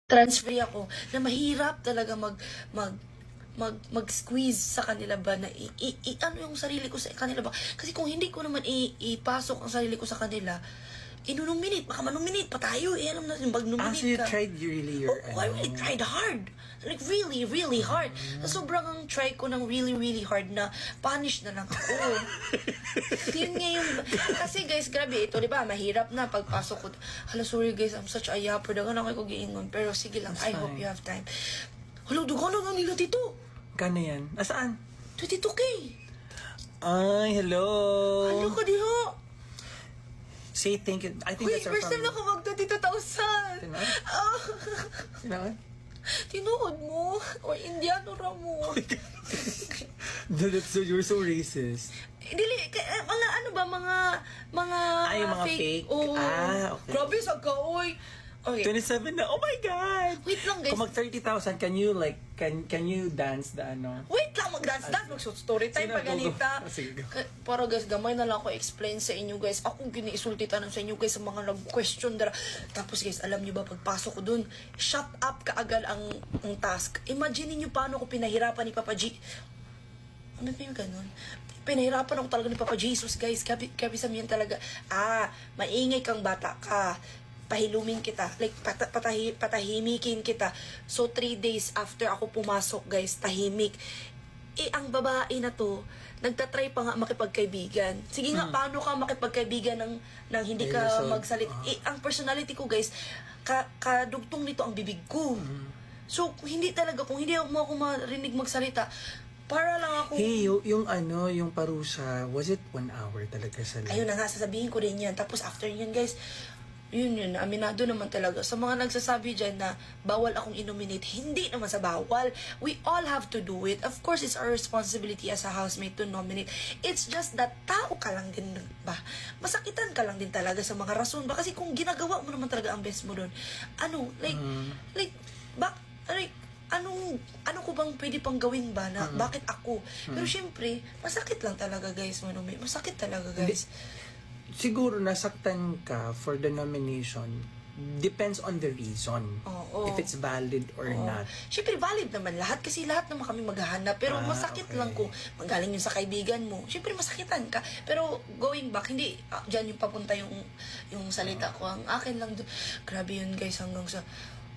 transfer ako na mahirap talaga mag-squeeze sa kanila ba na ano yung sarili ko sa kanila ba, kasi kung hindi ko naman ipasok ang sarili ko sa kanila, inunominate, baka manominate pa tayo, alam natin, pag-nominate so you ka. tried really your I really tried hard. Like, really hard. Sobrang ang try ko ng really hard na punish na lang ako. Yun nga yung... Kasi guys, grabe ito, di ba? Mahirap na pagpasok ko. Hala, sorry guys, I'm such a yapper. Dagan ako giingon. Pero sige lang, I hope you have time. Hala, dugan na nila dito. Kano yan? Asaan? 22K. Ay, hello. Ano ka diho? Say thank you. I think Wait, that's our first time na ako mag-22,000. Tinood? Tinood? Tinuod mo. O Indiano ra mo. You're so racist. Dili, mga ano ba, mga Ay, mga fake? Oo. Okay. Grabe, sagka-oy. Okay. 27 na. Oh my God! Wait lang, guys. Kung mag 30,000, can you dance the ano? Wait lang, mag-dance. Mag-story time Sino pa ganita. Sige, go. Para guys, gamay na lang ako explain sa inyo guys. Ako giniisulti tanong sa inyo guys sa mga nag-question dara. Tapos guys, alam nyo ba, pagpasok ko dun, shut up kaagad ang task. Imagine niyo paano ko pinahirapan ni Papa G. Ano ba yung ganun? Pinahirapan ako talaga ni Papa Jesus guys. Kabi sa miyan talaga. Maingay kang bata ka. Pahilumin kita, like patahimikin kita. So 3 days after ako pumasok guys, tahimik. Ang babae na to, nagtatry pa nga makipagkaibigan. Sige nga, paano ka makipagkaibigan ng hindi ka magsalit? Ang personality ko guys, kadugtong nito ang bibig ko. So hindi talaga, kung hindi mo ako marinig magsalita, para lang ako... Hey, yung parusa, was it 1 hour talaga sa live? Ayun na nga, sasabihin ko din yan. Tapos after yan guys, yun, aminado naman talaga. Sa mga nagsasabi dyan na bawal akong inominate, hindi naman sa bawal. We all have to do it. Of course, it's our responsibility as a housemate to nominate. It's just that tao ka lang din ba? Masakitan ka lang din talaga sa mga rason ba? Kasi kung ginagawa mo naman talaga ang best mo doon, ano ko bang pwede pang gawin ba na bakit ako? Pero syempre, masakit lang talaga guys, masakit talaga guys. Siguro nasaktan ka for the nomination depends on the reason. If it's valid or not. Syempre valid naman lahat kasi lahat naman kami maghahanap, pero masakit lang kung magaling yun sa kaibigan mo. Syempre masakitan ka, pero going back, hindi dyan yung papunta yung salita ko. Ang akin lang doon, grabe yun guys, hanggang sa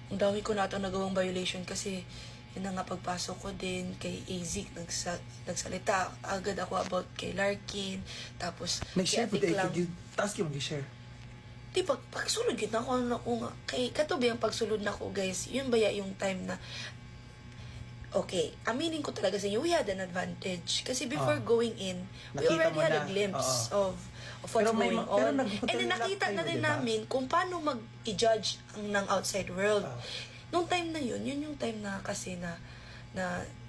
ang dami ko na ito nagawang violation kasi yun na nga pagpasok ko din kay Azik, nagsalita agad ako about kay Larkin, tapos Nag-share po tayo, task yung mag-share. Di, pagsulod yun ako nga, kay katubi ang pagsulod na ko guys, yun ba yung time na, okay, aminin ko talaga sa inyo, we had an advantage. Kasi before going in, we Nakita already had a glimpse of what's going on. And then nakita na din namin kung paano mag-i-judge ng outside world. Nung time na yun yung time na kasi na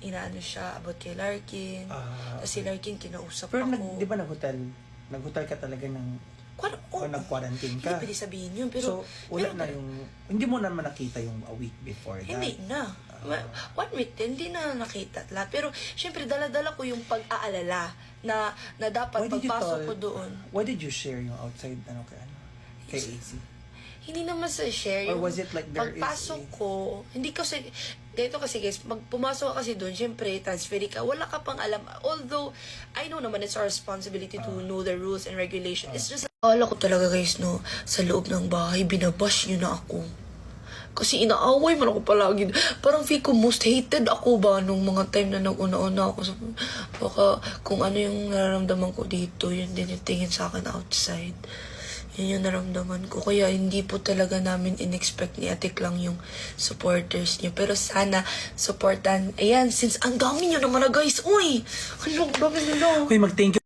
inaano siya about kay Larkin. Tapos si Larkin kinausap pero ako. Di ba nag-hotel ka talaga ng o nag-quarantine ka? Hindi pwede sabihin yun. Pero, so, wala na yung... Hindi mo naman nakita yung a week before that? Hindi na. 1 week din, hindi na nakita lahat. Pero, syempre, dala-dala ko yung pag-aalala na dapat pagpasok ko doon. Why did you share yung outside, kay AC? Hindi naman sa share. Or was it like there pagpasok ko, hindi kasi, ganito kasi guys, pumasok ka kasi doon, syempre, transfer ka, wala ka pang alam. Although, I know naman it's our responsibility to know the rules and regulations. It's just, akala ko talaga guys, no, sa loob ng bahay, binabash nyo na ako. Kasi inaaway man ako palagi. Parang feel ko most hated ako ba nung mga time na nag-una-una ako. Baka kung ano yung nararamdaman ko dito, yun din yung tingin sa akin outside. Yun yung naramdaman ko. Kaya hindi po talaga namin in-expect ni Atik lang yung supporters niyo. Pero sana supportan. Ayan, since ang dami nyo naman na guys. Uy! Ano, dami nila. Uy, mag-thank you.